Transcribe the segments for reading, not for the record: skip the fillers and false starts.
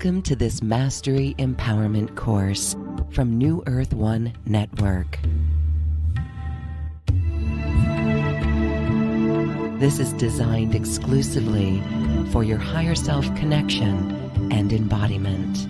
Welcome to this Mastery Empowerment course from New Earth One Network. This is designed exclusively for your higher self connection and embodiment.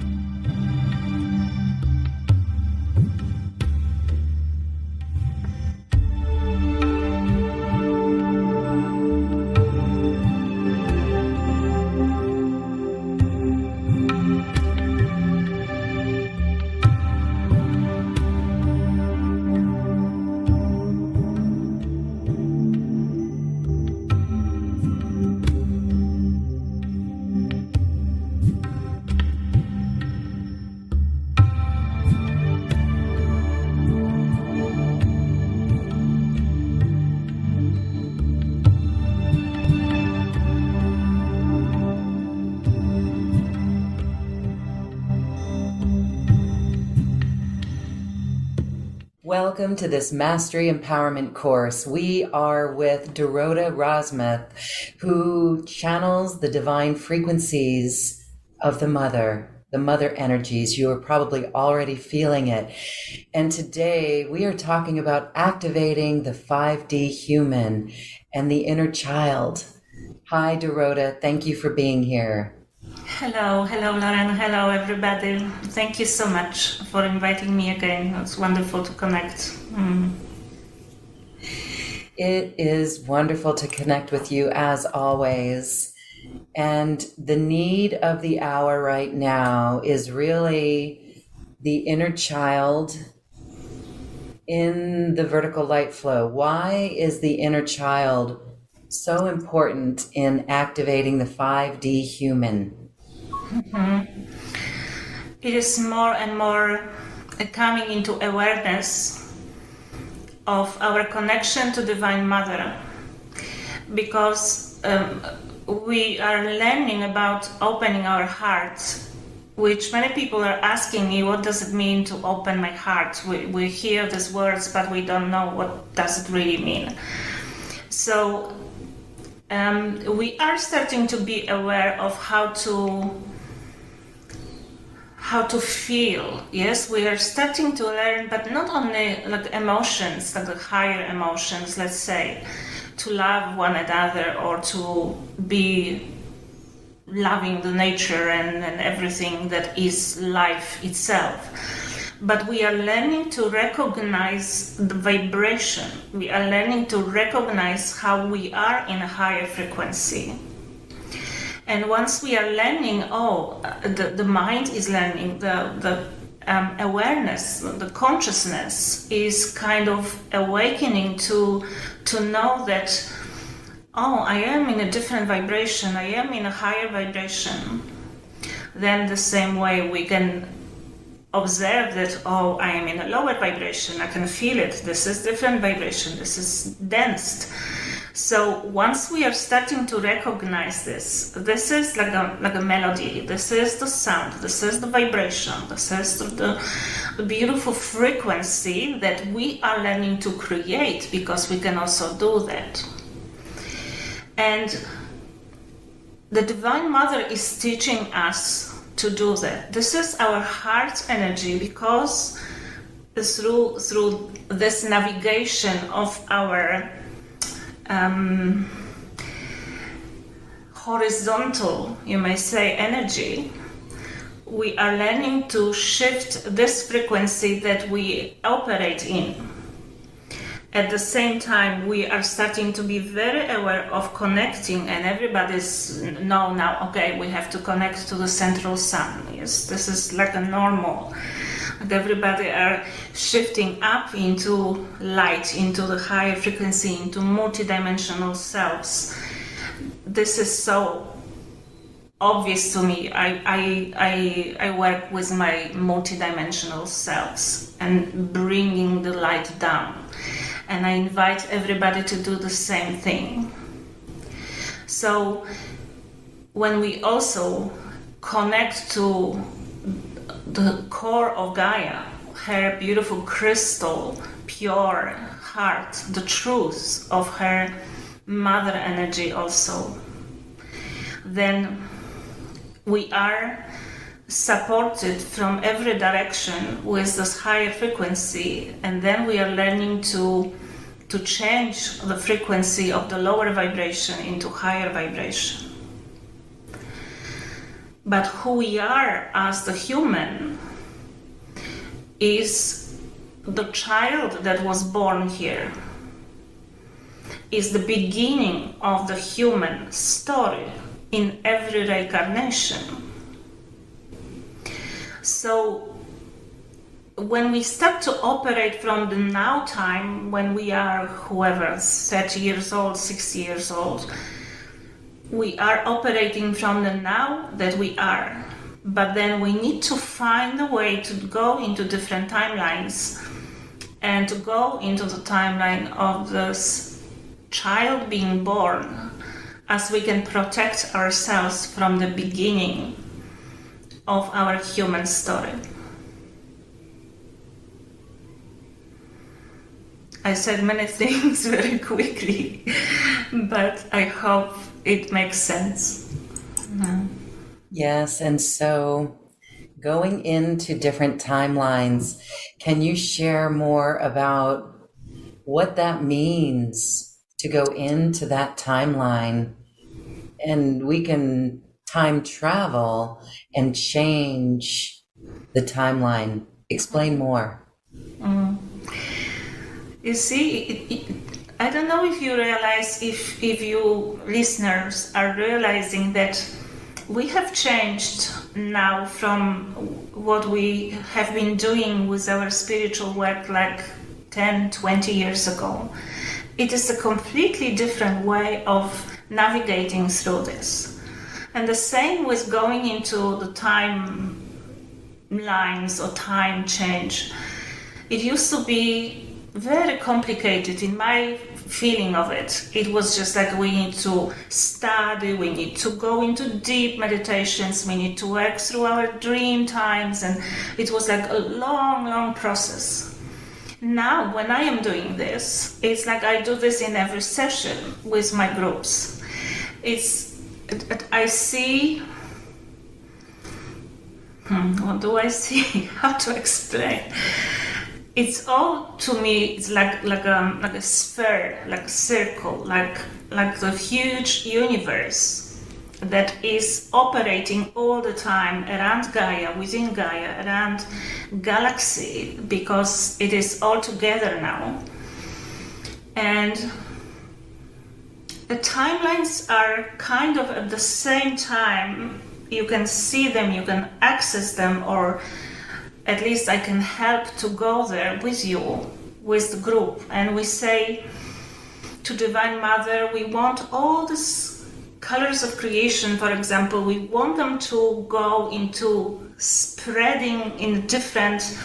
Welcome to this Mastery Empowerment course. We are with Dorota Rozmus, who channels the divine frequencies of the mother energies. You are probably already feeling it. And today we are talking about activating the 5D human and the inner child. Hi, Dorota. Thank you for being here. Hello, Lauren. Hello, everybody. Thank you so much for inviting me again. It's wonderful to connect. It is wonderful to connect with you as always. And the need of the hour right now is really the inner child in the vertical light flow. Why is the inner child so important in activating the 5D human? It is more and more coming into awareness of our connection to Divine Mother, because we are learning about opening our hearts, which many people are asking me, what does it mean to open my heart? We hear these words, but we don't know what does it really mean. So we are starting to be aware of how to feel. Yes, we are starting to learn, but not only like emotions, like the higher emotions, let's say, to love one another or to be loving the nature and everything that is life itself. But we are learning to recognize the vibration. We are learning to recognize how we are in a higher frequency. And once we are learning, the mind is learning, the awareness, the consciousness is kind of awakening to know that, I am in a different vibration, I am in a higher vibration. Then the same way we can observe that, I am in a lower vibration, I can feel it, this is different vibration, this is dense. So once we are starting to recognize this is like a melody, this is the sound, this is the vibration, this is the beautiful frequency that we are learning to create, because we can also do that. And the Divine Mother is teaching us to do that. This is our heart energy, because through this navigation of our horizontal, you may say, energy, we are learning to shift this frequency that we operate in. At the same time, we are starting to be very aware of connecting, and everybody's now, okay, we have to connect to the central sun. Yes, this is like a normal. Everybody are shifting up into light, into the higher frequency, into multidimensional selves. This is so obvious to me. I work with my multidimensional selves and bringing the light down. And I invite everybody to do the same thing. So when we also connect to the core of Gaia, her beautiful crystal, pure heart, the truth of her mother energy also, then we are supported from every direction with this higher frequency, and then we are learning to change the frequency of the lower vibration into higher vibration. But who we are as the human is the child that was born here, is the beginning of the human story in every reincarnation. So when we start to operate from the now time, when we are whoever, 30 years old, 60 years old, we are operating from the now that we are. But then we need to find a way to go into different timelines and to go into the timeline of this child being born, as we can protect ourselves from the beginning of our human story. I said many things very quickly, but I hope it makes sense. Yes, and so going into different timelines, can you share more about what that means to go into that timeline? And we can time travel and change the timeline. Explain more. You see, I don't know if you realize, if you listeners are realizing that we have changed now from what we have been doing with our spiritual work like 10, 20 years ago. It is a completely different way of navigating through this. And the same with going into the time lines or time change. It used to be very complicated in my feeling of it. It was just like we need to study, we need to go into deep meditations, we need to work through our dream times, and it was like a long process. Now, when I am doing this, it's like I do this in every session with my groups. I see. What do I see? How to explain? It's all, to me, it's like a sphere, like a circle, like the huge universe that is operating all the time around Gaia, within Gaia, around galaxy, because it is all together now. And the timelines are kind of at the same time. You can see them, you can access them, or at least I can help to go there with you, with the group. And we say to Divine Mother, we want all these colors of creation, for example, we want them to go into spreading in different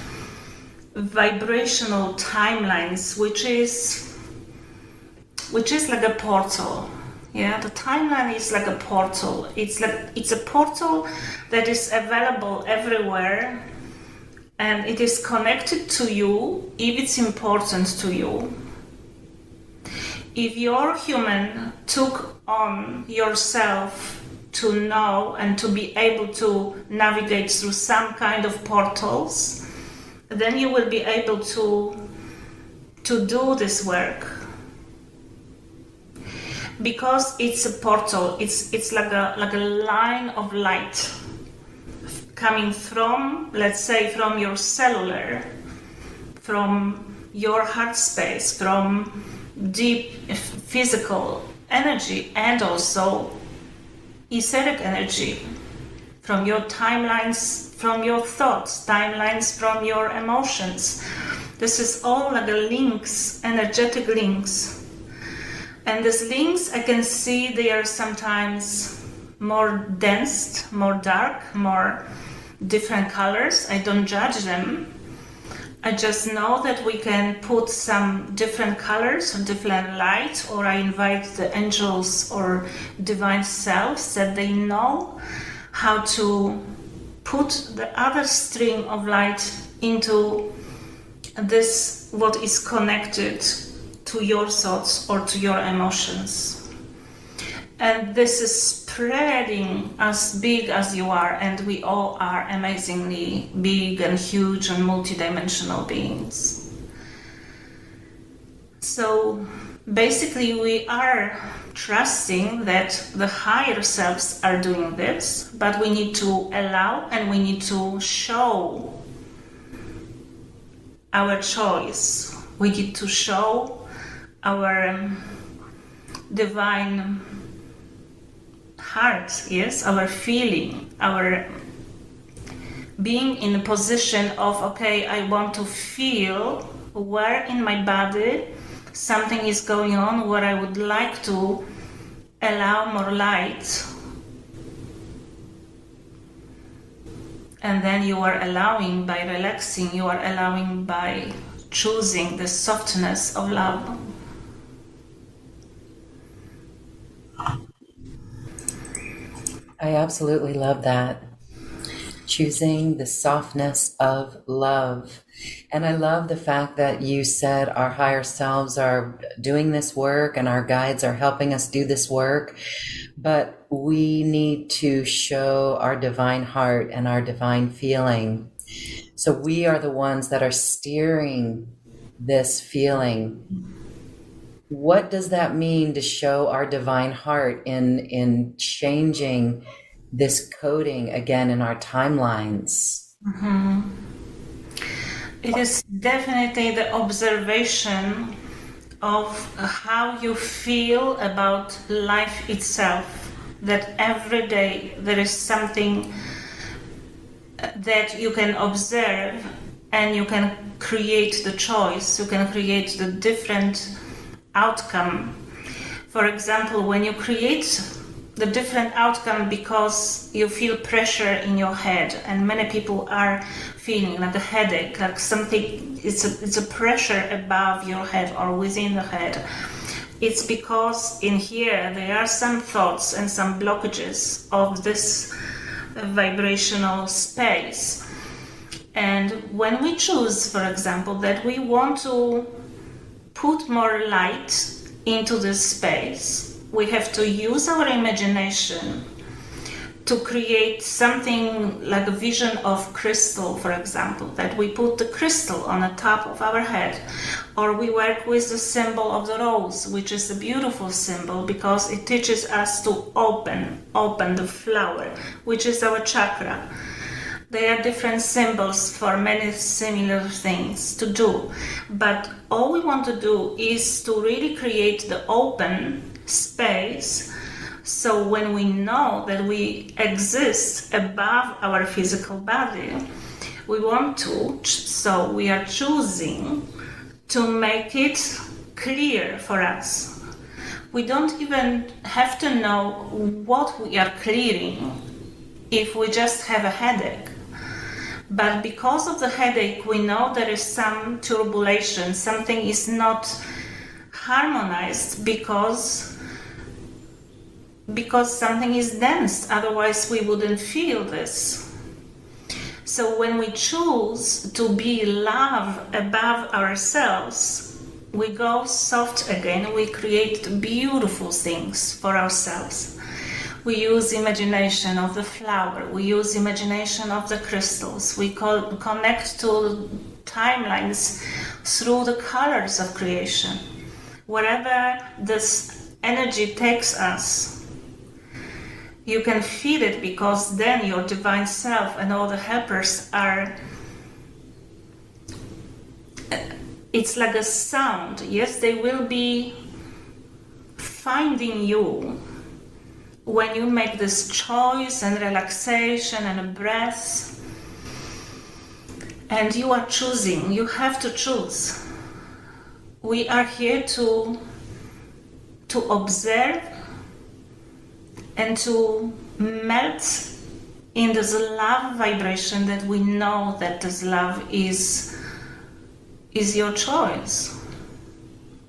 vibrational timelines, which is like a portal. Yeah, the timeline is like a portal. It's a portal that is available everywhere. And it is connected to you if it's important to you. If your human took on yourself to know and to be able to navigate through some kind of portals, then you will be able to do this work. Because it's a portal, it's like a line of light coming from, let's say, from your cellular, from your heart space, from deep physical energy, and also etheric energy, from your timelines, from your thoughts, timelines from your emotions. This is all like links, energetic links. And these links, I can see they are sometimes more dense, more dark, more different colors. I don't judge them. I just know that we can put some different colors or different light, or I invite the angels or divine selves that they know how to put the other stream of light into this, what is connected to your thoughts or to your emotions. And this is spreading as big as you are, and we all are amazingly big and huge and multidimensional beings. So basically we are trusting that the higher selves are doing this, but we need to allow and we need to show our choice. We need to show our divine heart, yes, our feeling, our being in a position of, okay, I want to feel where in my body something is going on, where I would like to allow more light. And then you are allowing by relaxing, you are allowing by choosing the softness of love. I absolutely love that. Choosing the softness of love. And I love the fact that you said our higher selves are doing this work and our guides are helping us do this work. But we need to show our divine heart and our divine feeling. So we are the ones that are steering this feeling. What does that mean to show our divine heart in changing this coding again in our timelines? Mm-hmm. It is definitely the observation of how you feel about life itself, that every day there is something that you can observe and you can create the choice, you can create the different outcome. For example, when you create the different outcome because you feel pressure in your head, and many people are feeling like a headache, like something, it's a pressure above your head or within the head. It's because in here there are some thoughts and some blockages of this vibrational space. And when we choose, for example, that we want to put more light into this space, we have to use our imagination to create something like a vision of crystal, for example, that we put the crystal on the top of our head. Or we work with the symbol of the rose, which is a beautiful symbol because it teaches us to open the flower, which is our chakra. There are different symbols for many similar things to do, but all we want to do is to really create the open space. So when we know that we exist above our physical body, we want to, so we are choosing to make it clear for us. We don't even have to know what we are clearing if we just have a headache. But because of the headache, we know there is some turbulation, something is not harmonized because something is dense, otherwise we wouldn't feel this. So when we choose to be love above ourselves, we go soft again, we create beautiful things for ourselves. We use imagination of the flower, we use imagination of the crystals, we connect to timelines through the colors of creation. Wherever this energy takes us, you can feel it, because then your divine self and all the helpers are, it's like a sound. Yes, they will be finding you when you make this choice and relaxation and a breath. And you are choosing, you have to choose. We are here to observe and to melt in this love vibration, that we know that this love is your choice.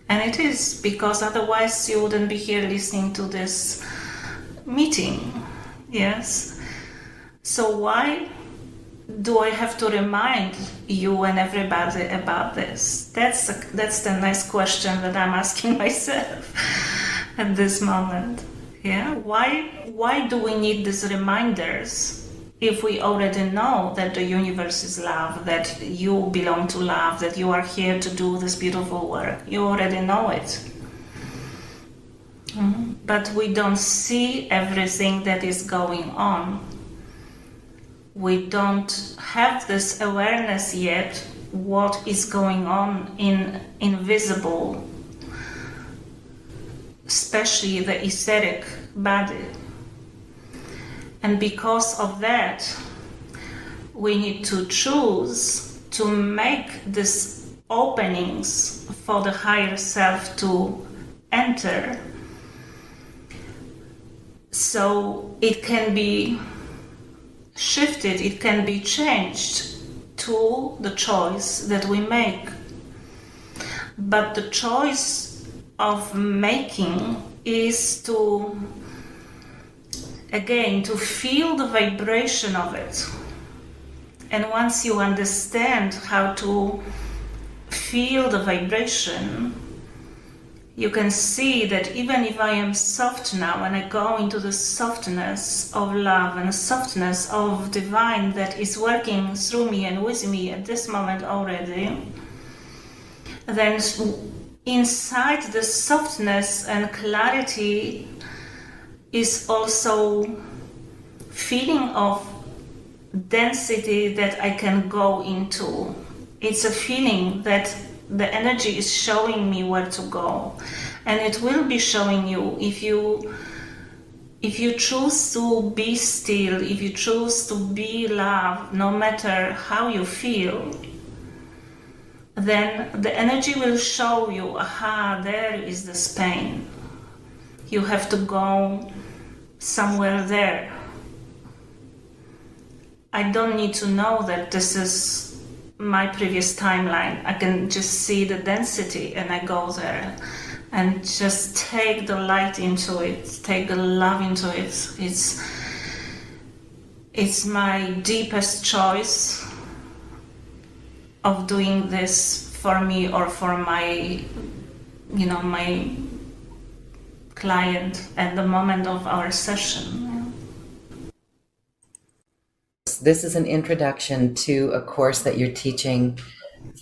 And it is, because otherwise you wouldn't be here listening to this meeting. Yes. So why do I have to remind you and everybody about this? That's the nice question that I'm asking myself at this moment. Yeah, why do we need these reminders if we already know that the universe is love, that you belong to love, that you are here to do this beautiful work? You already know it. But we don't see everything that is going on. We don't have this awareness yet what is going on in invisible, especially the etheric body. And because of that, we need to choose to make these openings for the higher self to enter, so it can be shifted, it can be changed to the choice that we make. But the choice of making is to, again, to feel the vibration of it. And once you understand how to feel the vibration, you can see that even if I am soft now and I go into the softness of love and the softness of divine that is working through me and with me at this moment already, then inside the softness and clarity is also feeling of density that I can go into. It's a feeling that the energy is showing me where to go, and it will be showing you if you choose to be still, if you choose to be love, no matter how you feel, then the energy will show you, aha, there is this pain. You have to go somewhere there. I don't need to know that this is my previous timeline. I can just see the density and I go there and just take the light into it, take the love into it. It's my deepest choice of doing this for me or for my, my client at the moment of our session. This is an introduction to a course that you're teaching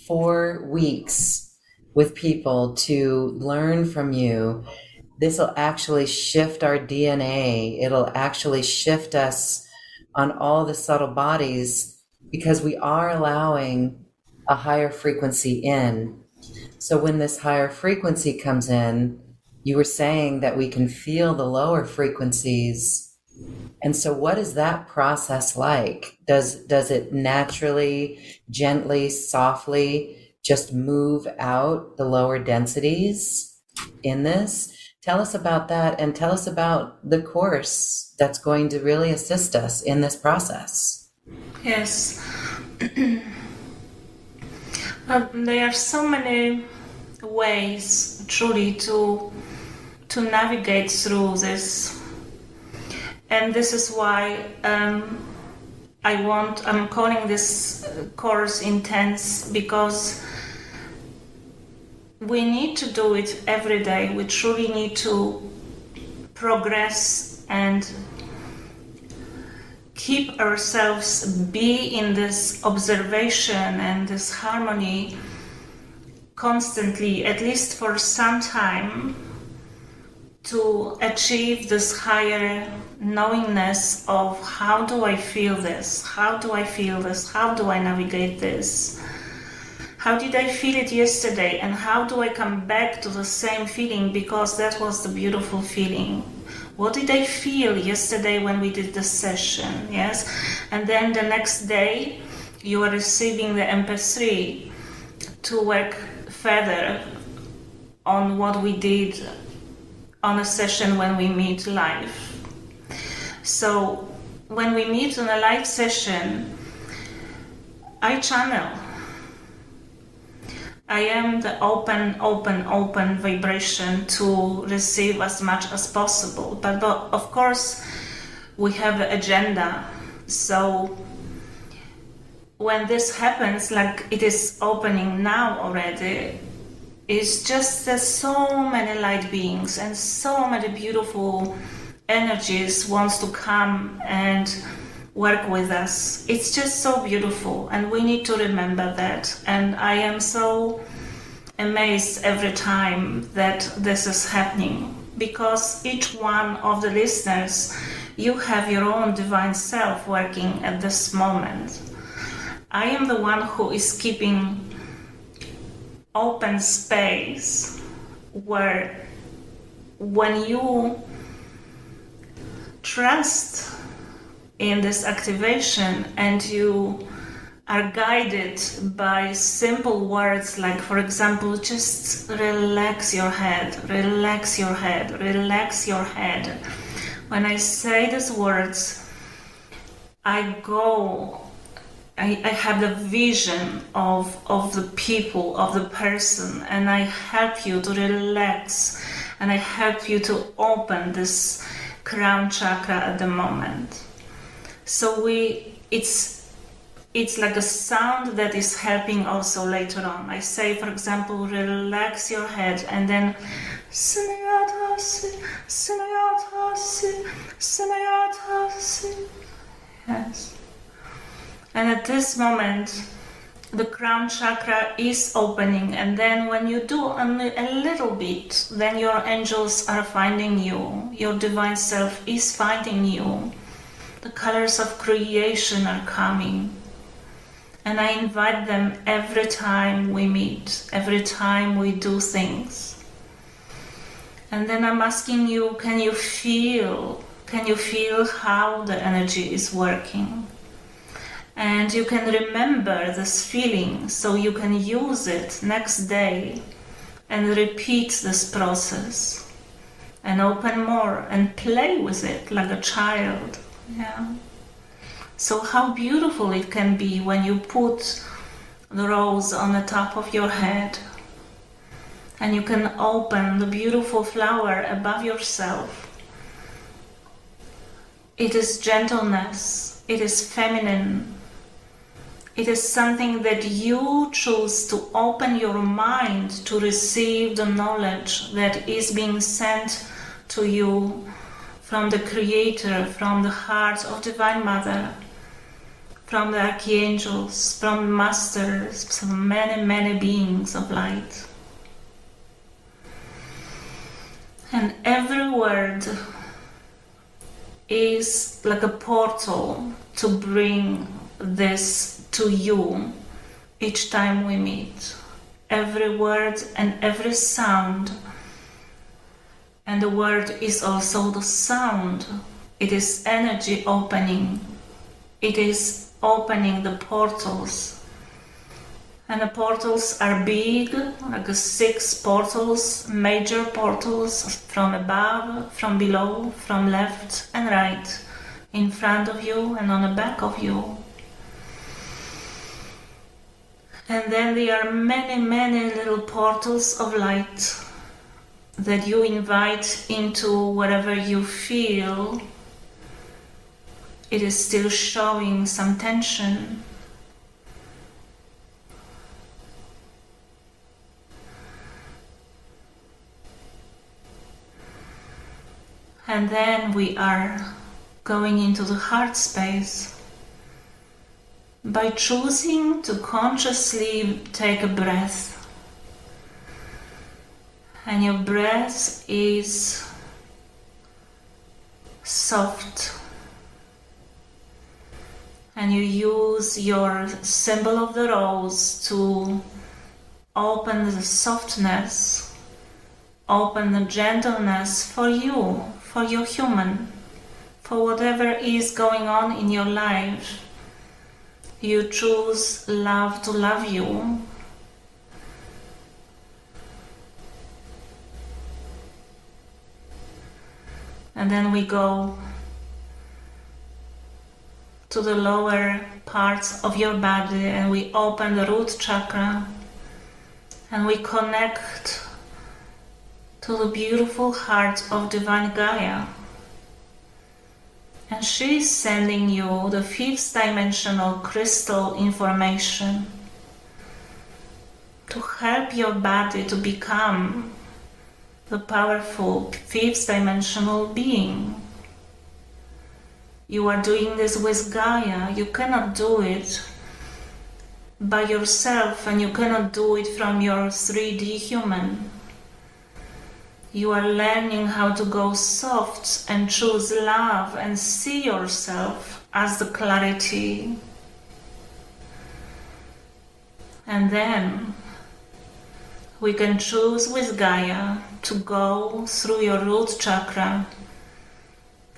4 weeks with people to learn from you. This will actually shift our DNA. It'll actually shift us on all the subtle bodies because we are allowing a higher frequency in. So when this higher frequency comes in, you were saying that we can feel the lower frequencies. And so what is that process like? Does it naturally, gently, softly just move out the lower densities in this? Tell us about that, and tell us about the course that's going to really assist us in this process. Yes. There are so many ways truly to navigate through this. And this is why I'm calling this course intense, because we need to do it every day. We truly need to progress and keep ourselves be in this observation and this harmony constantly, at least for some time, to achieve this higher knowingness of how do I feel this? How do I feel this? How do I navigate this? How did I feel it yesterday? And how do I come back to the same feeling, because that was the beautiful feeling? What did I feel yesterday when we did the session? Yes. And then the next day you are receiving the MP3 to work further on what we did on a session when we meet live. So when we meet on a live session, I channel. I am the open vibration to receive as much as possible. But of course, we have an agenda. So when this happens, like it is opening now already, it's just there's so many light beings and so many beautiful energies wants to come and work with us. It's just so beautiful, and we need to remember that. And I am so amazed every time that this is happening, because each one of the listeners, you have your own divine self working at this moment. I am the one who is keeping open space where when you trust in this activation and you are guided by simple words like, for example, just relax your head, relax your head, relax your head. When I say these words, I have the vision of the people, of the person, and I help you to relax, and I help you to open this crown chakra at the moment. So it's like a sound that is helping also later on. I say, for example, relax your head, and then Sanayatasi, Sanayatasi, Sanayatasi. Yes. And at this moment, the crown chakra is opening, and then when you do only a little bit, then your angels are finding you, your divine self is finding you. The colors of creation are coming. And I invite them every time we meet, every time we do things. And then I'm asking you, can you feel how the energy is working? And you can remember this feeling so you can use it next day and repeat this process and open more and play with it like a child. Yeah. So how beautiful it can be when you put the rose on the top of your head and you can open the beautiful flower above yourself. It is gentleness, it is feminine. It is something that you choose to open your mind to receive the knowledge that is being sent to you from the Creator, from the heart of Divine Mother, from the archangels, from masters, from many, many beings of light. And every word is like a portal to bring this to you each time we meet. Every word and every sound. And the word is also the sound. It is energy opening. It is opening the portals. And the portals are big, like 6 portals, major portals from above, from below, from left and right, in front of you and on the back of you. And then there are many, many little portals of light that you invite into wherever you feel it is still showing some tension. And then we are going into the heart space by choosing to consciously take a breath. And your breath is soft. And you use your symbol of the rose to open the softness, open the gentleness for you, for your human, for whatever is going on in your life. You choose love to love you. And then we go to the lower parts of your body and we open the root chakra and we connect to the beautiful heart of Divine Gaia. And she is sending you the 5th dimensional crystal information to help your body to become the powerful 5th dimensional being You are doing this with Gaia. You cannot do it by yourself, and you cannot do it from your 3D human. You are learning how to go soft and choose love and see yourself as the clarity. And then we can choose with Gaia to go through your root chakra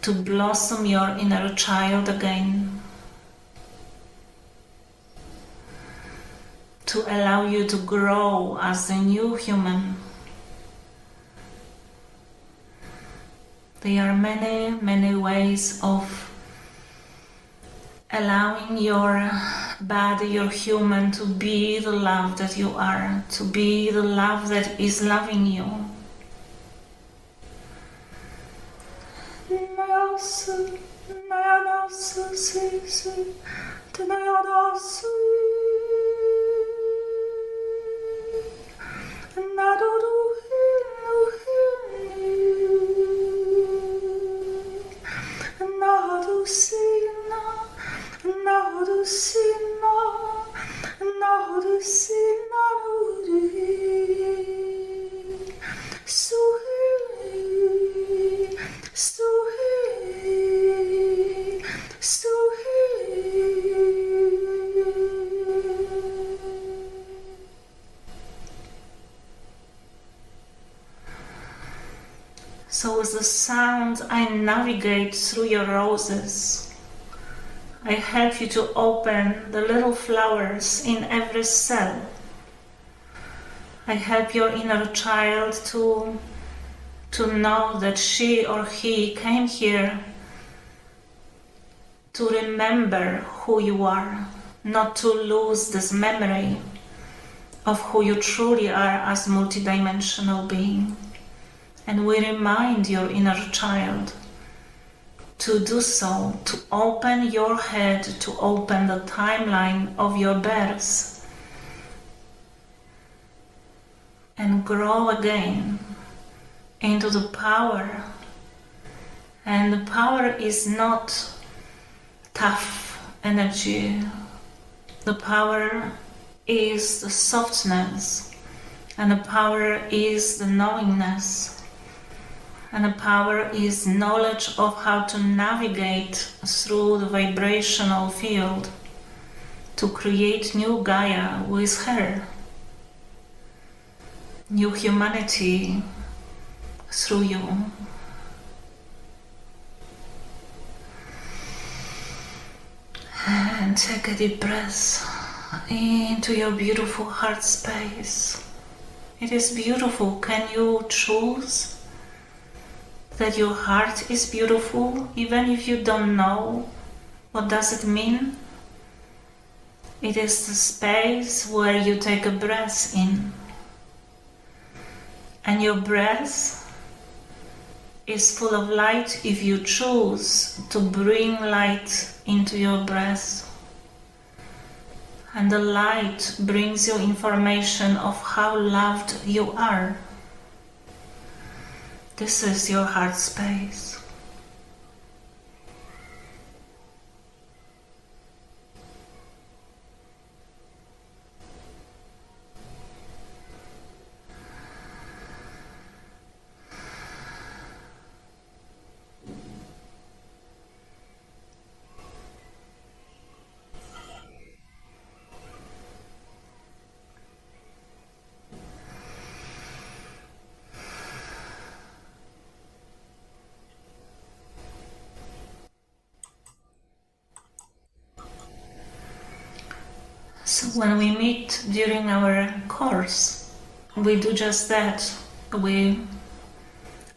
to blossom your inner child again, to allow you to grow as the new human. There are many, many ways of allowing your body, your human, to be the love that you are, to be the love that is loving you. So with the sound, I navigate through your roses. I help you to open the little flowers in every cell. I help your inner child to know that she or he came here to remember who you are, not to lose this memory of who you truly are as multidimensional being. And we remind your inner child to do so, to open your head, to open the timeline of your birth and grow again into the power. And the power is not tough energy. The power is the softness, and the power is the knowingness. And the power is knowledge of how to navigate through the vibrational field to create new Gaia with her, new humanity through you. And take a deep breath into your beautiful heart space. It is beautiful. Can you choose that your heart is beautiful, even if you don't know what does it mean? It is the space where you take a breath in, and your breath is full of light if you choose to bring light into your breath. And the light brings you information of how loved you are. This is your heart space. So when we meet during our course, we do just that. We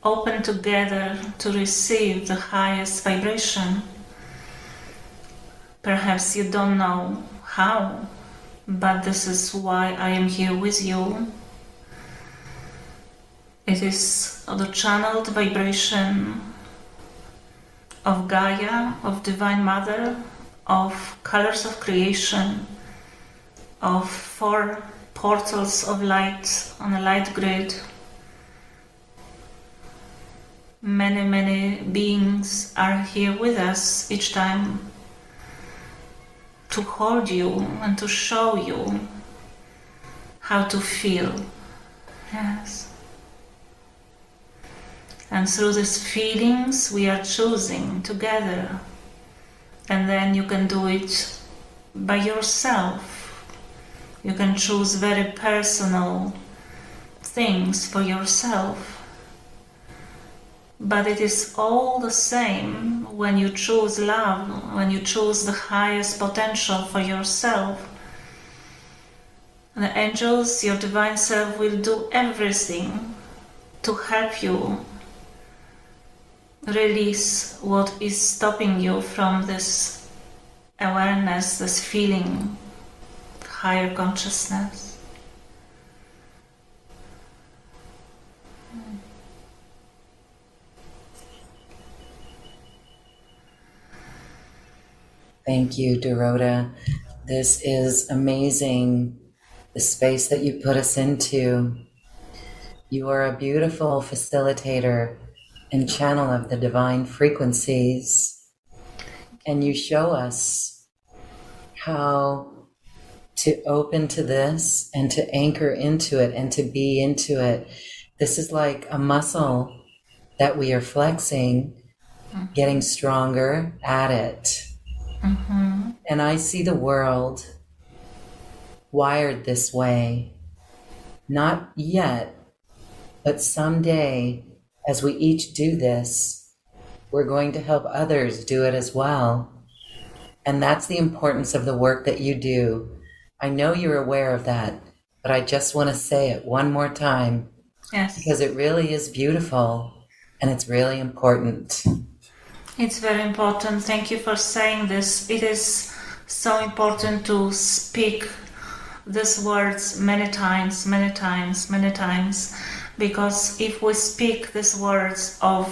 open together to receive the highest vibration. Perhaps you don't know how, but this is why I am here with you. It is the channeled vibration of Gaia, of Divine Mother, of colors of creation, of 4 portals of light on a light grid. many beings are here with us each time to hold you and to show you how to feel. Yes. And through these feelings we are choosing together. And then you can do it by yourself. You can choose very personal things for yourself. But it is all the same when you choose love, when you choose the highest potential for yourself. The angels, your divine self, will do everything to help you release what is stopping you from this awareness, this feeling, higher consciousness. Thank you, Dorota. This is amazing, the space that you put us into. You are a beautiful facilitator and channel of the divine frequencies. And you show us how to open to this and to anchor into it and to be into it. This is like a muscle that we are flexing, getting stronger at it. Mm-hmm. And I see the world wired this way. Not yet, but someday, as we each do this, we're going to help others do it as well. And that's the importance of the work that you do. I know you're aware of that, but I just want to say it one more time. Yes. Because it really is beautiful and it's really important. It's very important. Thank you for saying this. It is so important to speak these words many times, because if we speak these words of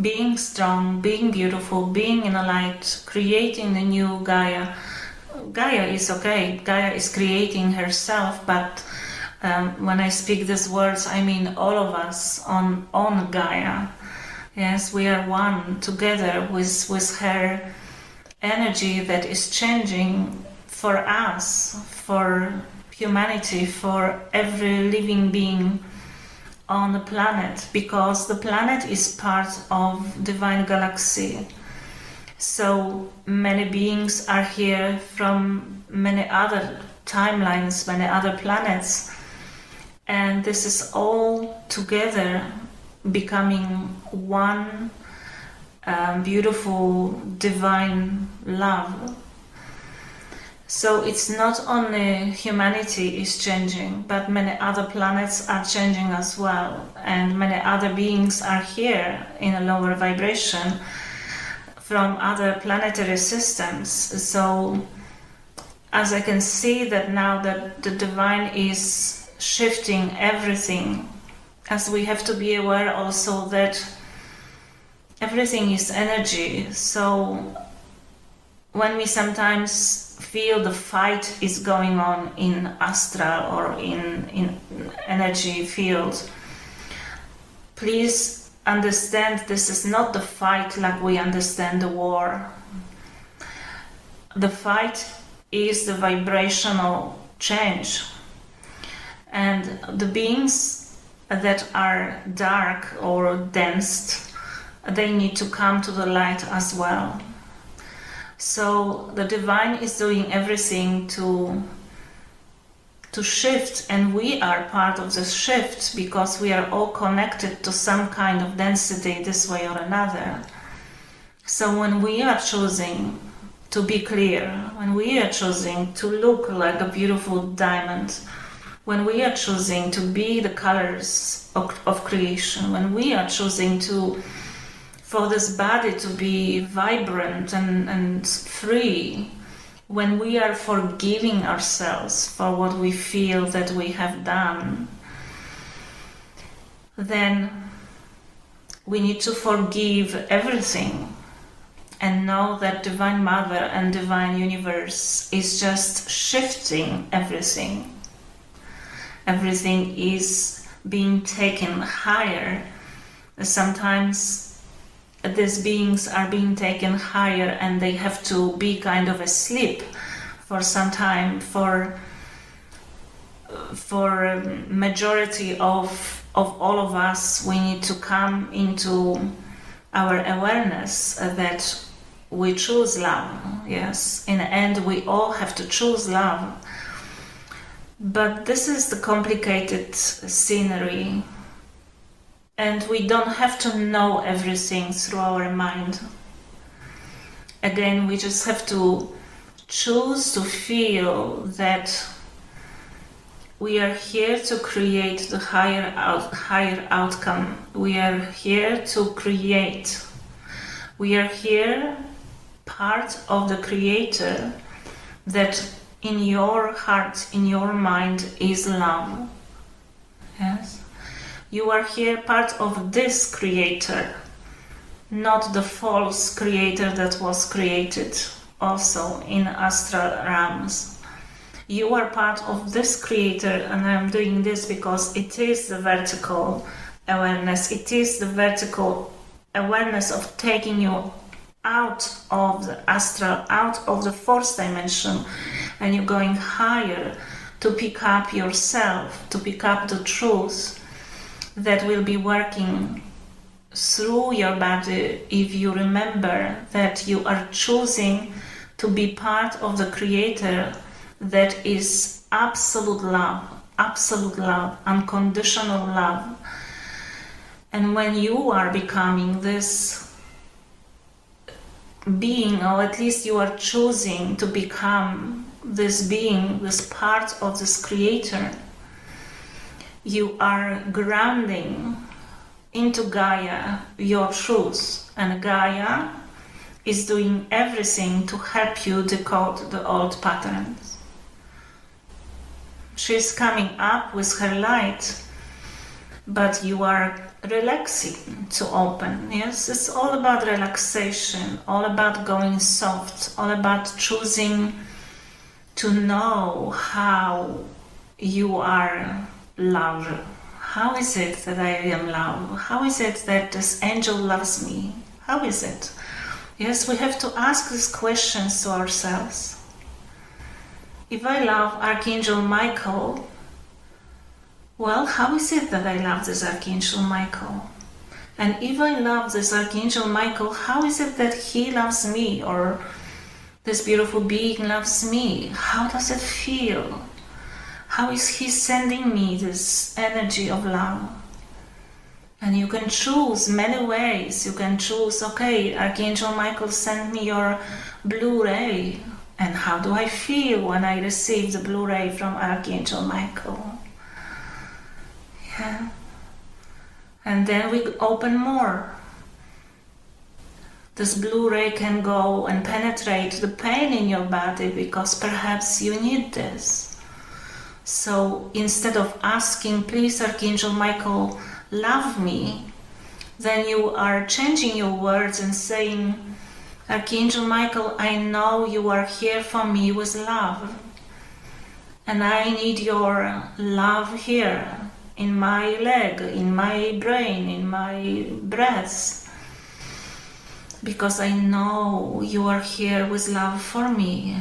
being strong, being beautiful, being in a light, creating the new Gaia, Gaia is okay. Gaia is creating herself, but when I speak these words, I mean all of us on Gaia. Yes, we are one together with her energy that is changing for us, for humanity, for every living being on the planet, because the planet is part of divine galaxy. So many beings are here from many other timelines, many other planets, and this is all together becoming one beautiful divine love. So it's not only humanity is changing, but many other planets are changing as well, and many other beings are here in a lower vibration from other planetary systems. So as I can see that now that the divine is shifting everything, as we have to be aware also that everything is energy. So when we sometimes feel the fight is going on in astral or in energy field, please understand this is not the fight like we understand the war. The fight is the vibrational change, and the beings that are dark or dense, they need to come to the light as well. So the divine is doing everything to shift, and we are part of this shift because we are all connected to some kind of density this way or another. So when we are choosing to be clear, when we are choosing to look like a beautiful diamond, when we are choosing to be the colors of creation, when we are choosing for this body to be vibrant and free, when we are forgiving ourselves for what we feel that we have done, then we need to forgive everything and know that Divine Mother and Divine Universe is just shifting everything. Everything is being taken higher, Sometimes these beings are being taken higher and they have to be kind of asleep for some time. For majority of all of us, we need to come into our awareness that we choose love. Yes, in the end we all have to choose love. But this is the complicated scenery, and we don't have to know everything through our mind. Again, we just have to choose to feel that we are here to create the higher outcome. We are here to create. We are here part of the Creator that in your heart, in your mind is love. Yes? You are here part of this Creator, not the false Creator that was created also in astral realms. You are part of this Creator, and I'm doing this because it is the vertical awareness. It is the vertical awareness of taking you out of the astral, out of the fourth dimension, and you're going higher to pick up yourself, to pick up the truth that will be working through your body if you remember that you are choosing to be part of the Creator that is absolute love, unconditional love. And when you are becoming this being, or at least you are choosing to become this being, this part of this Creator, you are grounding into Gaia your truth, and Gaia is doing everything to help you decode the old patterns. She's coming up with her light, but you are relaxing to open. Yes, it's all about relaxation, all about going soft, all about choosing to know how you are love. How is it that I am love? How is it that this angel loves me? How is it? Yes, we have to ask these questions to ourselves. If I love Archangel Michael, well, how is it that I love this Archangel Michael? And if I love this Archangel Michael, how is it that he loves me, or this beautiful being loves me? How does it feel? How is he sending me this energy of love? And you can choose many ways. You can choose, okay, Archangel Michael, send me your Blu-ray. And how do I feel when I receive the Blu-ray from Archangel Michael? Yeah. And then we open more. This Blu-ray can go and penetrate the pain in your body because perhaps you need this. So instead of asking, please Archangel Michael, love me, then you are changing your words and saying, Archangel Michael, I know you are here for me with love, and I need your love here, in my leg, in my brain, in my breath, because I know you are here with love for me.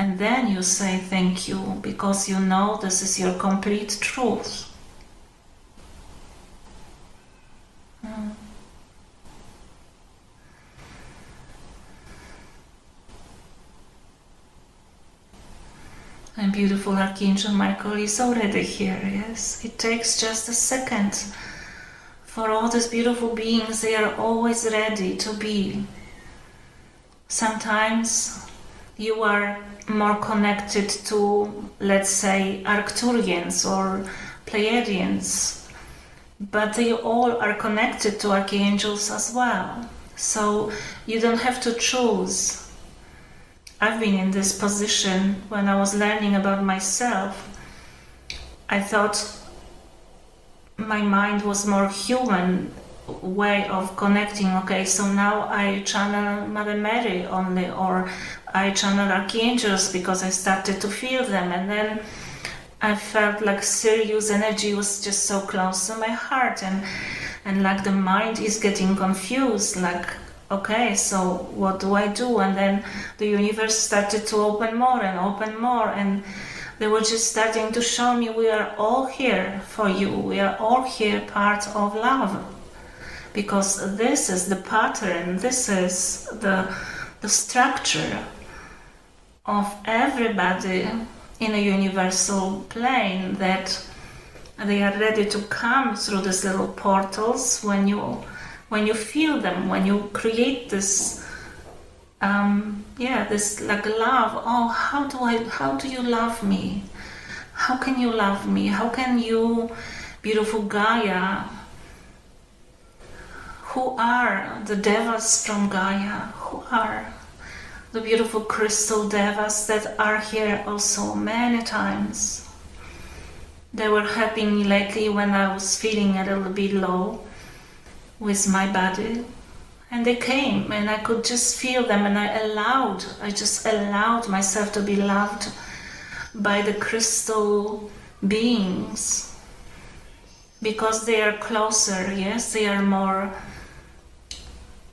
And then you say thank you, because you know this is your complete truth. And beautiful Archangel Michael is already here, yes. It takes just a second for all these beautiful beings. They are always ready to be. Sometimes you are more connected to, let's say, Arcturians or Pleiadians, but they all are connected to archangels as well. So you don't have to choose. I've been in this position when I was learning about myself. I thought my mind was more human way of connecting. Okay, so now I channel Mother Mary only, or I channel archangels because I started to feel them, and then I felt like Sirius energy was just so close to my heart, and and like the mind is getting confused, like, okay, so what do I do? And then the universe started to open more, and they were just starting to show me, we are all here for you, we are all here part of love, because this is the pattern, this is the structure of everybody in a universal plane, that they are ready to come through these little portals when you feel them, when you create this this like love. Oh, how do you love me? How can you love me? How can you, beautiful Gaia, who are the devas from Gaia, who are the beautiful crystal devas that are here also many times. They were helping me lately when I was feeling a little bit low with my body. And they came and I could just feel them, and I just allowed myself to be loved by the crystal beings. Because they are closer, yes, they are more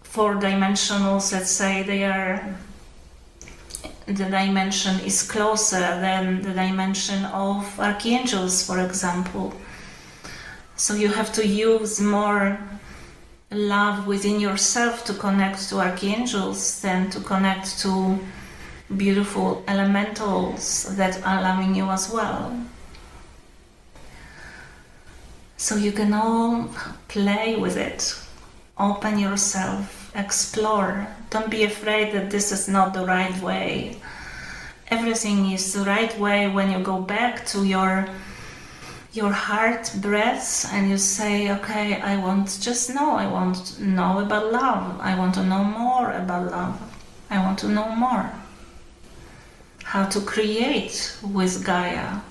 four-dimensionals, let's say, the dimension is closer than the dimension of archangels, for example. So you have to use more love within yourself to connect to archangels than to connect to beautiful elementals that are loving you as well. So you can all play with it, open yourself, explore. Don't be afraid that this is not the right way. Everything is the right way when you go back to your heart breaths and you say, okay, I want to know about love. I want to know more about love. I want to know more. How to create with Gaia.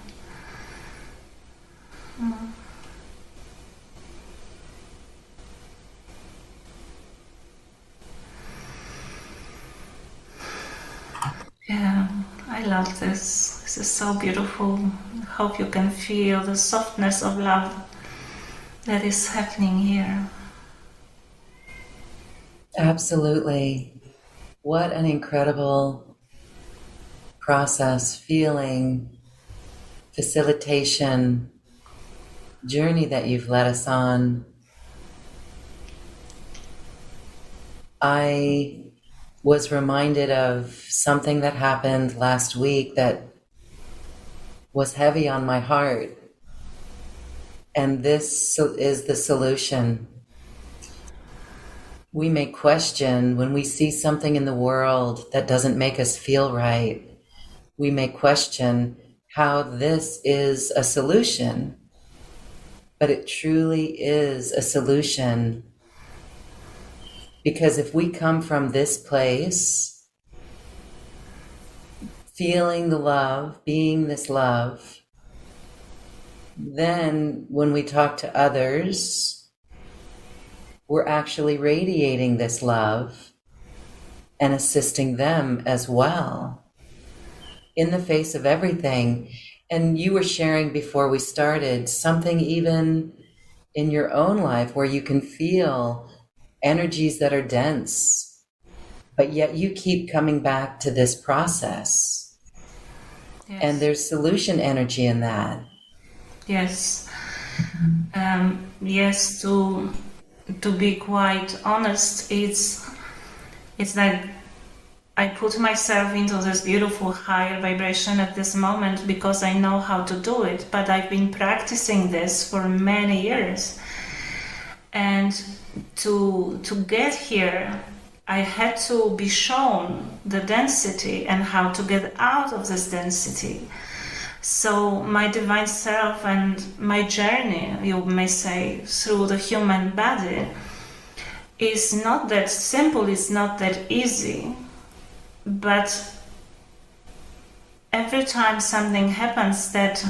Yeah, I love this. This is so beautiful. I hope you can feel the softness of love that is happening here. Absolutely. What an incredible process, feeling, facilitation, journey that you've led us on. I was reminded of something that happened last week that was heavy on my heart. And this is the solution. We may question when we see something in the world that doesn't make us feel right. We may question how this is a solution, but it truly is a solution. Because if we come from this place, feeling the love, being this love, then when we talk to others, we're actually radiating this love and assisting them as well in the face of everything. And you were sharing before we started something even in your own life where you can feel energies that are dense, but yet you keep coming back to this process. Yes. And there's solution energy in that. Yes. Yes, to be quite honest, it's like I put myself into this beautiful higher vibration at this moment because I know how to do it, but I've been practicing this for many years. And to get here, I had to be shown the density and how to get out of this density. So my divine self and my journey, you may say, through the human body is not that simple, it's not that easy. But every time something happens that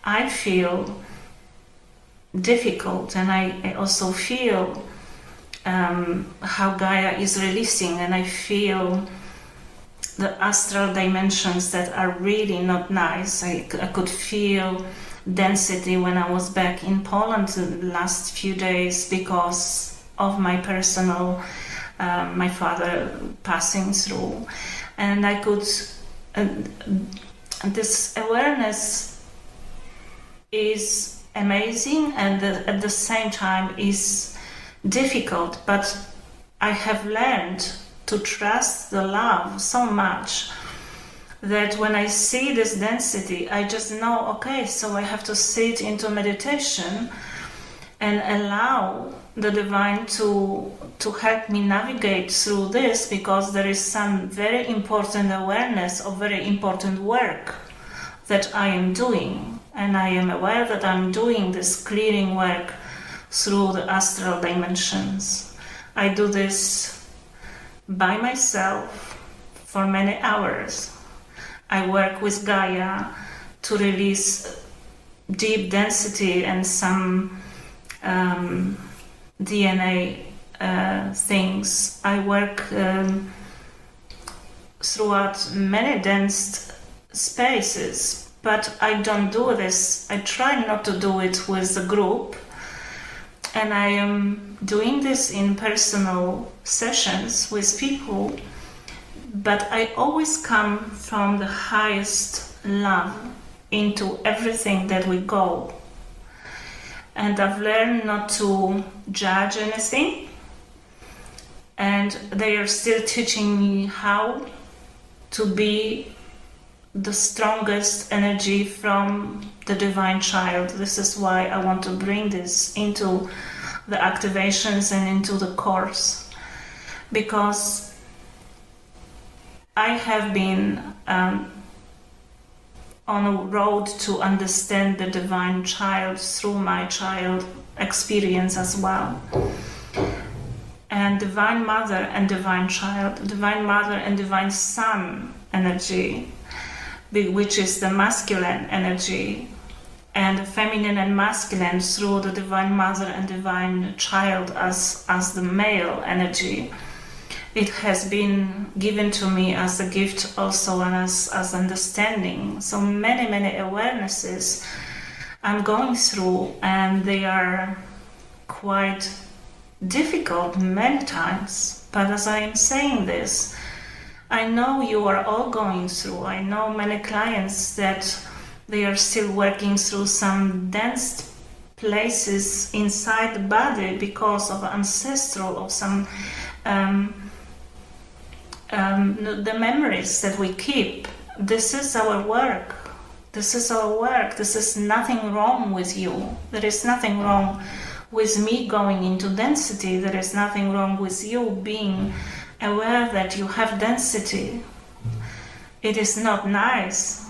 I feel difficult, and I also feel how Gaia is releasing, and I feel the astral dimensions that are really not nice. I could feel density when I was back in Poland the last few days because of my personal, my father passing through. And I could, this awareness is amazing and at the same time is difficult, but I have learned to trust the love so much that when I see this density, I just know, okay, so I have to sit into meditation and allow the divine to help me navigate through this, because there is some very important awareness of very important work that I am doing. And I am aware that I'm doing this clearing work through the astral dimensions. I do this by myself for many hours. I work with Gaia to release deep density and some DNA things. I work throughout many dense spaces, but I don't do this. I try not to do it with a group, and I am doing this in personal sessions with people, but I always come from the highest love into everything that we go. And I've learned not to judge anything, and they are still teaching me how to be the strongest energy from the divine child. This is why I want to bring this into the activations and into the course, because I have been on a road to understand the divine child through my child experience as well. And divine mother and divine child, divine mother and divine son energy, which is the masculine energy, and the feminine and masculine through the divine mother and divine child as the male energy. It has been given to me as a gift also, and as understanding. So many awarenesses I'm going through, and they are quite difficult many times. But as I am saying this, I know you are all going through. I know many clients that they are still working through some dense places inside the body because of ancestral or some the memories that we keep. This is our work. This is our work. This is nothing wrong with you. There is nothing wrong with me going into density. There is nothing wrong with you being aware that you have density. It is not nice,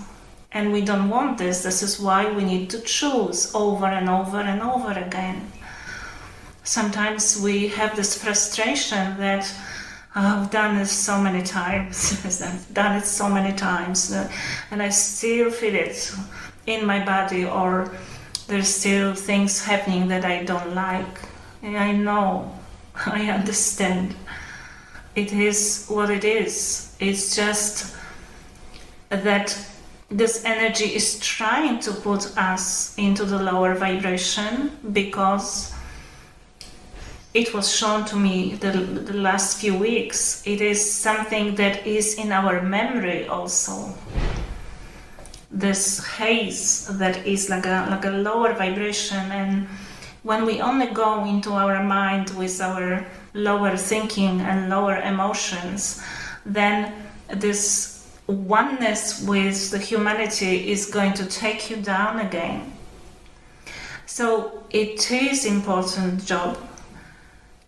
and we don't want this. This is why we need to choose over and over and over again. Sometimes we have this frustration that I've done this so many times, I've done it so many times, and I still feel it in my body, or there's still things happening that I don't like. And I know, I understand. It is what it is. It's just that this energy is trying to put us into the lower vibration, because it was shown to me the last few weeks. It is something that is in our memory also. This haze that is like a lower vibration, and when we only go into our mind with our lower thinking and lower emotions, then this oneness with the humanity is going to take you down again. So it is important job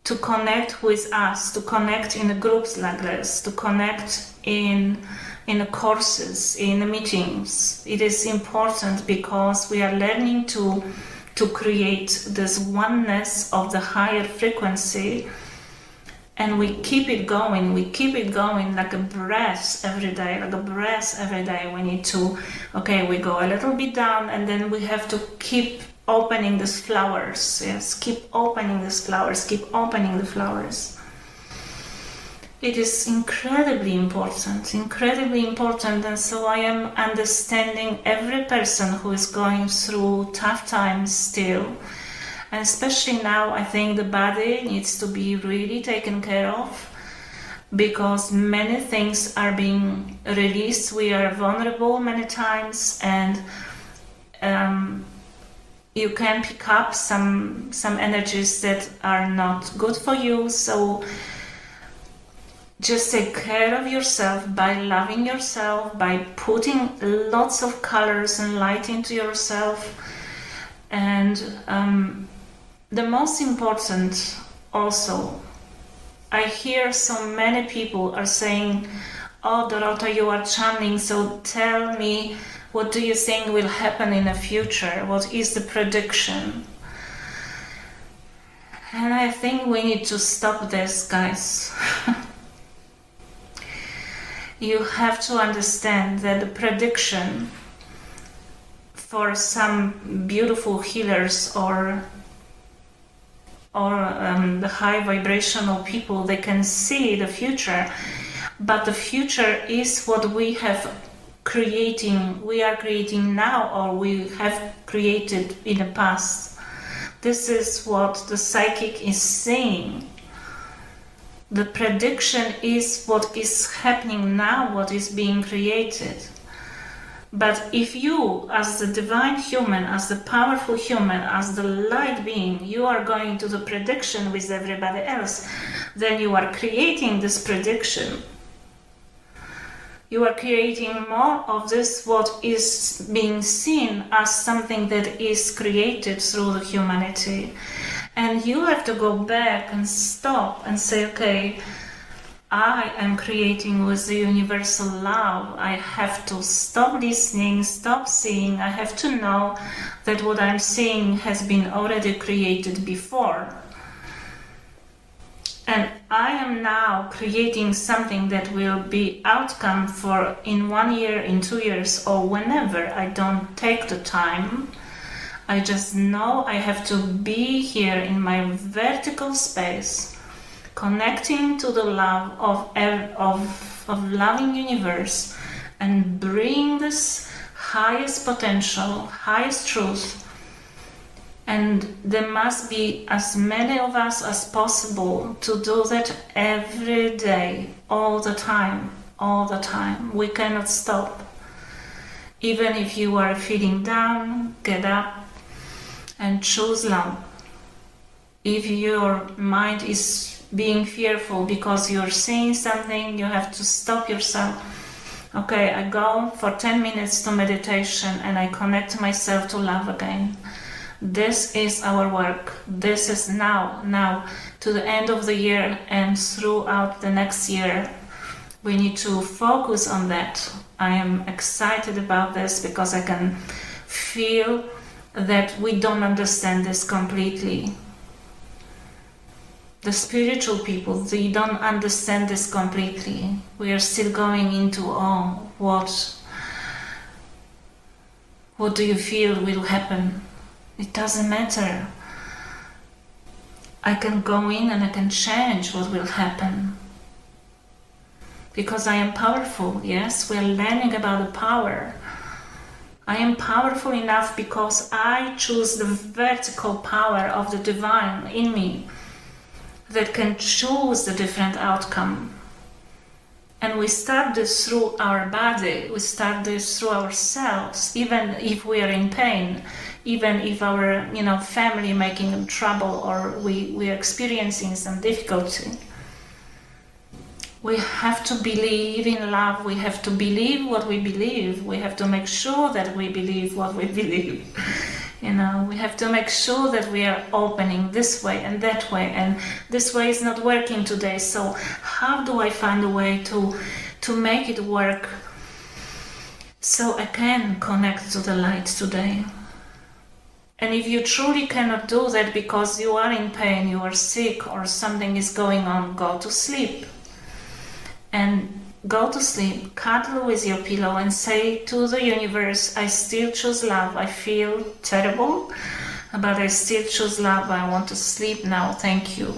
to connect with us, to connect in groups like this, to connect in the courses, in the meetings. It is important because we are learning to create this oneness of the higher frequency, and we keep it going like a breath every day. We need to, we go a little bit down, and then we have to keep opening these flowers. Yes, keep opening these flowers, keep opening the flowers. it is incredibly important, and so I am understanding every person who is going through tough times still, and especially now I think the body needs to be really taken care of, because many things are being released. We are vulnerable many times, and you can pick up some energies that are not good for you. So just take care of yourself by loving yourself, by putting lots of colors and light into yourself. And the most important also, I hear so many people are saying, oh, Dorota, you are channeling, so tell me, what do you think will happen in the future? What is the prediction? And I think we need to stop this, guys. You have to understand that the prediction for some beautiful healers or the high vibrational people, they can see the future, but the future is what we are creating now, or we have created in the past. This is what the psychic is saying. The prediction is what is happening now, what is being created. But if you, as the divine human, as the powerful human, as the light being, you are going to the prediction with everybody else, then you are creating this prediction. You are creating more of this, what is being seen as something that is created through the humanity. And you have to go back and stop and say, okay, I am creating with the universal love. I have to stop listening, stop seeing. I have to know that what I'm seeing has been already created before. And I am now creating something that will be outcome for in 1 year, in 2 years, or whenever. I don't take the time. I just know I have to be here in my vertical space, connecting to the love of loving universe, and bring this highest potential, highest truth. And there must be as many of us as possible to do that every day, all the time. We cannot stop. Even if you are feeling down, get up and choose love. If your mind is being fearful because you're seeing something, you have to stop yourself. Okay, I go for 10 minutes to meditation and I connect myself to love again. This is our work. This is now to the end of the year and throughout the next year. We need to focus on that. I am excited about this because I can feel that we don't understand this completely. The spiritual people, they don't understand this completely. We are still going into, what do you feel will happen? It doesn't matter. I can go in and I can change what will happen. Because I am powerful, yes? We are learning about the power. I am powerful enough because I choose the vertical power of the divine in me that can choose the different outcome. And we start this through our body, we start this through ourselves, even if we are in pain, even if our family making trouble or we are experiencing some difficulty. We have to believe in love, we have to believe what we believe, we have to make sure that we believe what we believe. We have to make sure that we are opening this way and that way, and this way is not working today, so how do I find a way to make it work so I can connect to the light today? And if you truly cannot do that because you are in pain, you are sick, or something is going on, go to sleep. And go to sleep, cuddle with your pillow and say to the universe, I still choose love. I feel terrible, but I still choose love. I want to sleep now. Thank you.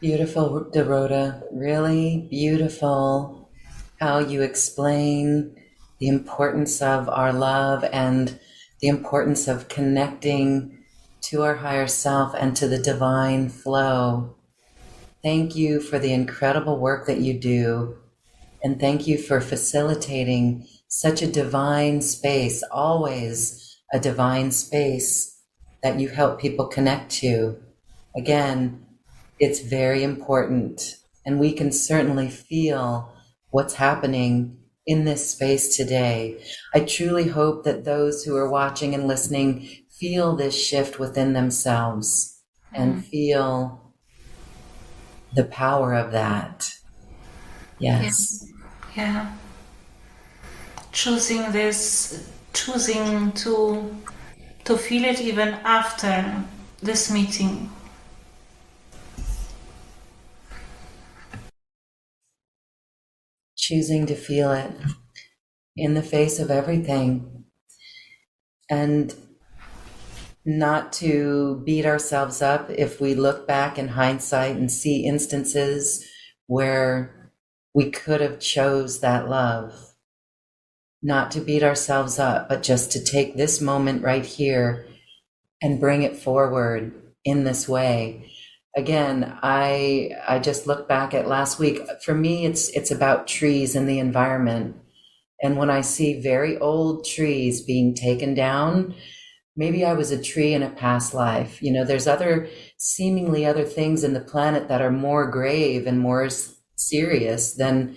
Beautiful, Dorota. Really beautiful how you explain the importance of our love and the importance of connecting to our higher self and to the divine flow. Thank you for the incredible work that you do. And thank you for facilitating such a divine space, always a divine space that you help people connect to. Again, it's very important, and we can certainly feel what's happening in this space today. I truly hope that those who are watching and listening feel this shift within themselves and feel the power of that. Yes. Yeah. Choosing this, choosing to feel it even after this meeting. Choosing to feel it in the face of everything and not to beat ourselves up if we look back in hindsight and see instances where we could have chose that love. Not to beat ourselves up, but just to take this moment right here and bring it forward in this way. Again, I just look back at last week. For me, it's about trees and the environment. And when I see very old trees being taken down, maybe I was a tree in a past life. You know, there's seemingly other things in the planet that are more grave and more serious than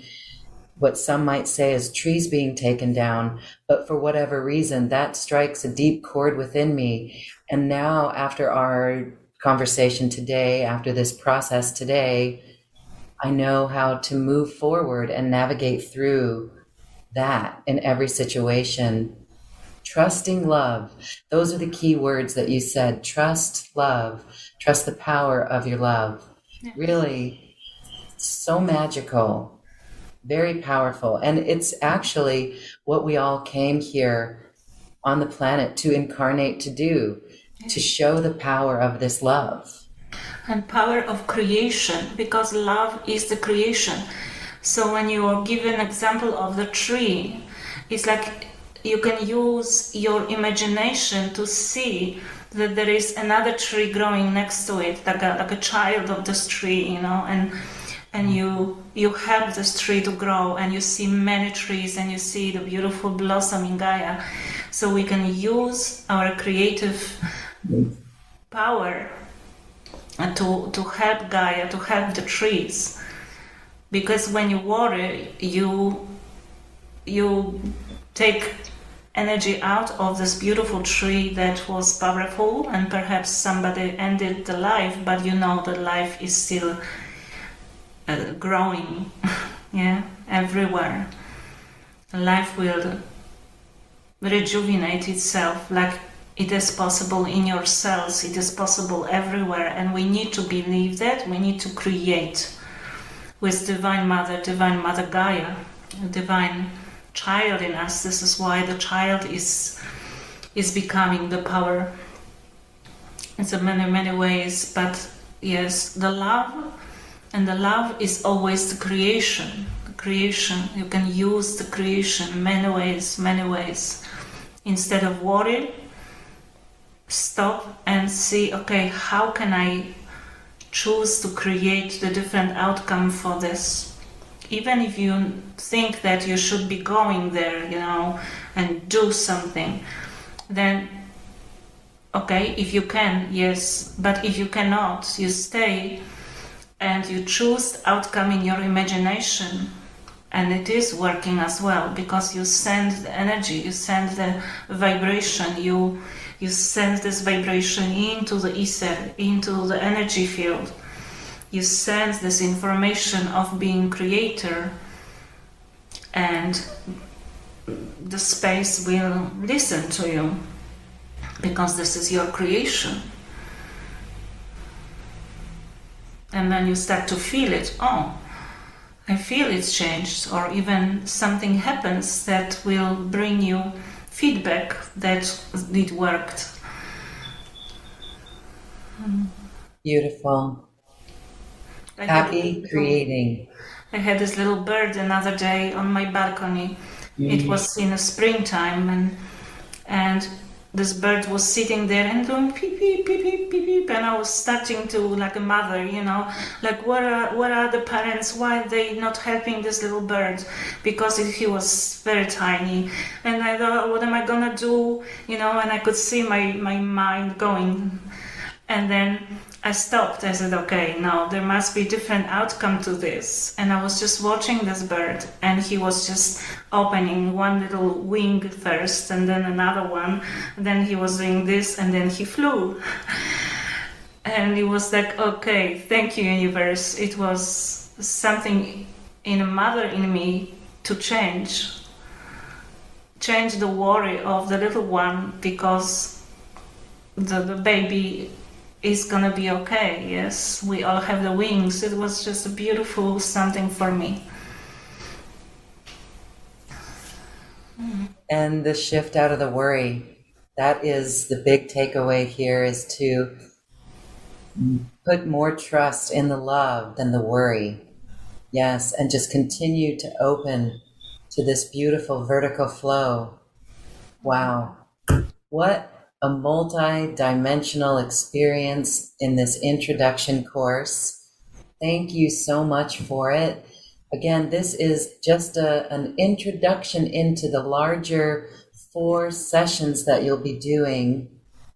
what some might say is trees being taken down. But for whatever reason, that strikes a deep chord within me. And now, after our conversation today, after this process today, I know how to move forward and navigate through that in every situation. Trusting love. Those are the key words that you said. Trust love. Trust the power of your love. Yeah. Really so magical, very powerful. And it's actually what we all came here on the planet to incarnate to do, to show the power of this love. And power of creation, because love is the creation. So when you are given an example of the tree, it's like you can use your imagination to see that there is another tree growing next to it, like a child of this tree, you know, and you help this tree to grow, and you see many trees, and you see the beautiful blossoming Gaia. So we can use our creative power to help Gaia, to help the trees. Because when you water, you take energy out of this beautiful tree that was powerful, and perhaps somebody ended the life, but you know that life is still growing, yeah, everywhere. Life will rejuvenate itself, like it is possible in your cells, it is possible everywhere, and we need to believe that. We need to create with Divine Mother Gaia, Divine Child in us. This is why the child is becoming the power. It's in many ways, but yes, the love, and the love is always the creation. The creation, you can use the creation many ways. Instead of worry, stop and see, okay, how can I choose to create the different outcome for this? Even if you think that you should be going there, you know, and do something, then okay, if you can, yes, but if you cannot, you stay and you choose the outcome in your imagination, and it is working as well, because you send the energy, you send the vibration, you send this vibration into the ether, into the energy field. You send this information of being creator, and the space will listen to you, because this is your creation. And then you start to feel it. Oh, I feel it's changed, or even something happens that will bring you feedback that it worked. Beautiful. Happy creating. I had this little bird another day on my balcony. It was in the springtime, and this bird was sitting there and doing peep peep peep peep peep peep, and I was starting to, like a mother, like where are the parents? Why are they not helping this little bird? Because he was very tiny, and I thought, what am I gonna do? And I could see my mind going, and then I stopped. I said, okay, now there must be different outcome to this. And I was just watching this bird, and he was just opening one little wing first, and then another one. And then he was doing this, and then he flew. And it was like, okay, thank you, universe. It was something in a mother in me to change the worry of the little one, because the baby is gonna be okay. Yes, we all have the wings. It was just a beautiful something for me. And the shift out of the worry, that is the big takeaway here, is to put more trust in the love than the worry. Yes, and just continue to open to this beautiful vertical flow. Wow. What a multi-dimensional experience in this introduction course. Thank you so much for it. Again, this is just an introduction into the larger 4 sessions that you'll be doing.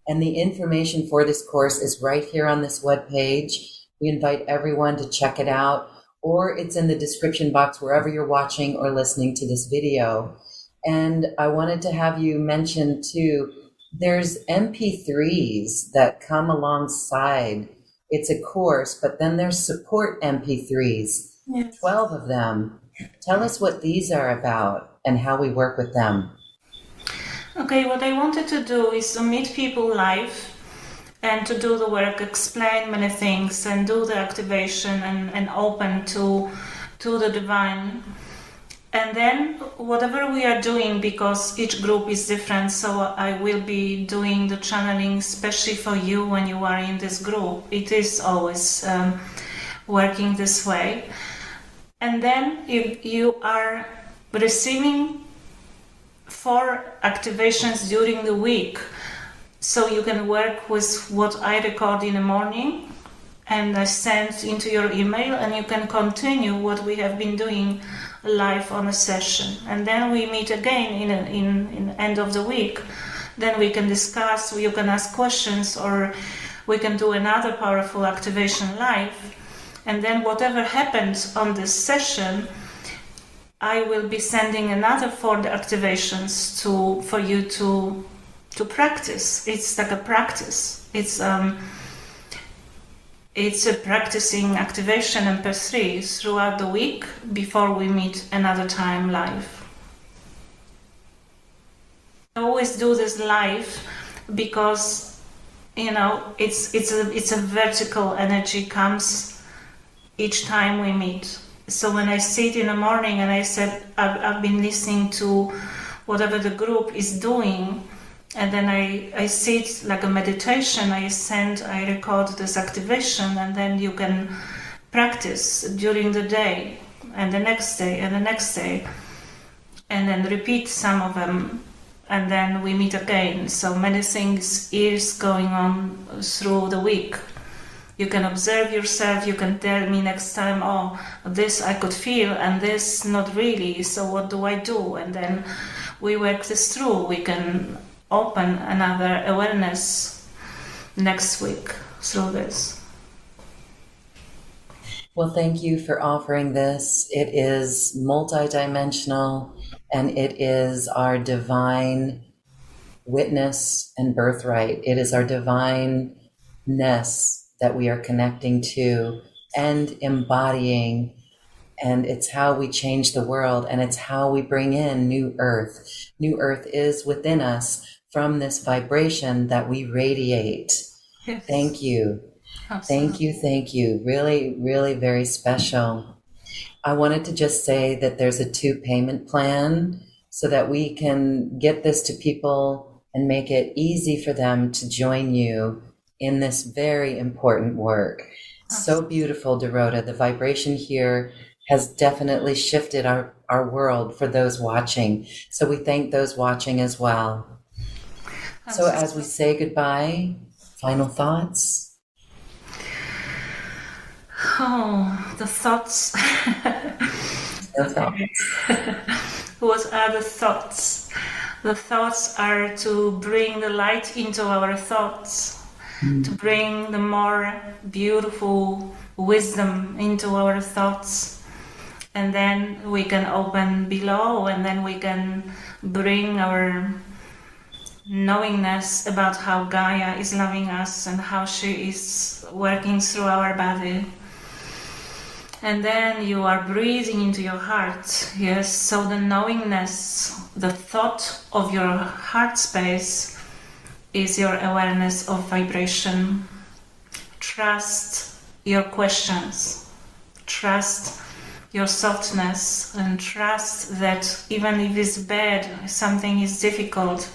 And the information for this course is right here on this webpage. We invite everyone to check it out, or it's in the description box wherever you're watching or listening to this video. And I wanted to have you mention too, there's MP3s that come alongside. It's a course, but then there's support MP3s, yes. 12 of them. Tell us what these are about and how we work with them. Okay, what I wanted to do is to meet people live and to do the work, explain many things and do the activation and open to the divine. And then whatever we are doing, because each group is different, so I will be doing the channeling especially for you when you are in this group. It is always working this way. And then you are receiving 4 activations during the week. So you can work with what I record in the morning and I send into your email, and you can continue what we have been doing live on a session. And then we meet again in end of the week. Then we can discuss, you can ask questions, or we can do another powerful activation live. And then whatever happens on this session, I will be sending another 4 activations for you to practice. It's like a practice. It's a practicing activation MP3 throughout the week before we meet another time live. I always do this live because it's a vertical energy comes each time we meet. So when I sit in the morning and I said I've been listening to whatever the group is doing, and then I sit like a meditation, I record this activation, and then you can practice during the day and the next day and the next day, and then repeat some of them, and then we meet again. So many things is going on through the week. You can observe yourself, you can tell me next time, oh, this I could feel and this not really, so what do I do? And then we work this through. We can open another awareness next week through this. Well, thank you for offering this. It is multidimensional, and it is our divine witness and birthright. It is our divineness that we are connecting to and embodying, and it's how we change the world, and it's how we bring in new earth. New earth is within us from this vibration that we radiate. Yes. Thank you. Absolutely. Thank you. Really, really very special. I wanted to just say that there's a 2 payment plan so that we can get this to people and make it easy for them to join you in this very important work. So beautiful, Dorota. The vibration here has definitely shifted our world for those watching. So we thank those watching as well. So as we say goodbye, final thoughts? Oh, the thoughts. The thoughts. What are the thoughts? The thoughts are to bring the light into our thoughts, to bring the more beautiful wisdom into our thoughts. And then we can open below, and then we can bring our knowingness about how Gaia is loving us and how she is working through our body. And then you are breathing into your heart. Yes, so the knowingness, the thought of your heart space is your awareness of vibration. Trust your questions. Trust your softness, and trust that even if it's bad, something is difficult,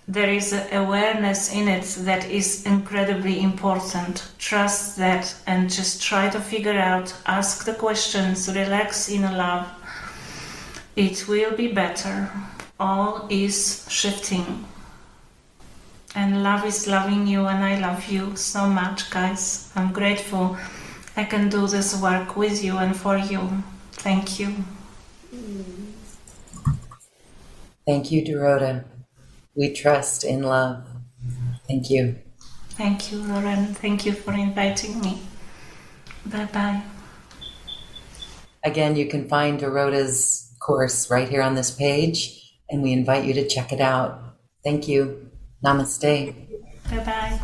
there is an awareness in it that is incredibly important. Trust that and just try to figure out, ask the questions, relax in love. It will be better. All is shifting. And love is loving you, and I love you so much, guys. I'm grateful I can do this work with you and for you. Thank you. Thank you, Dorota. We trust in love. Thank you. Thank you, Lauren. Thank you for inviting me. Bye-bye. Again, you can find Dorota's course right here on this page, and we invite you to check it out. Thank you. Namaste. Bye-bye.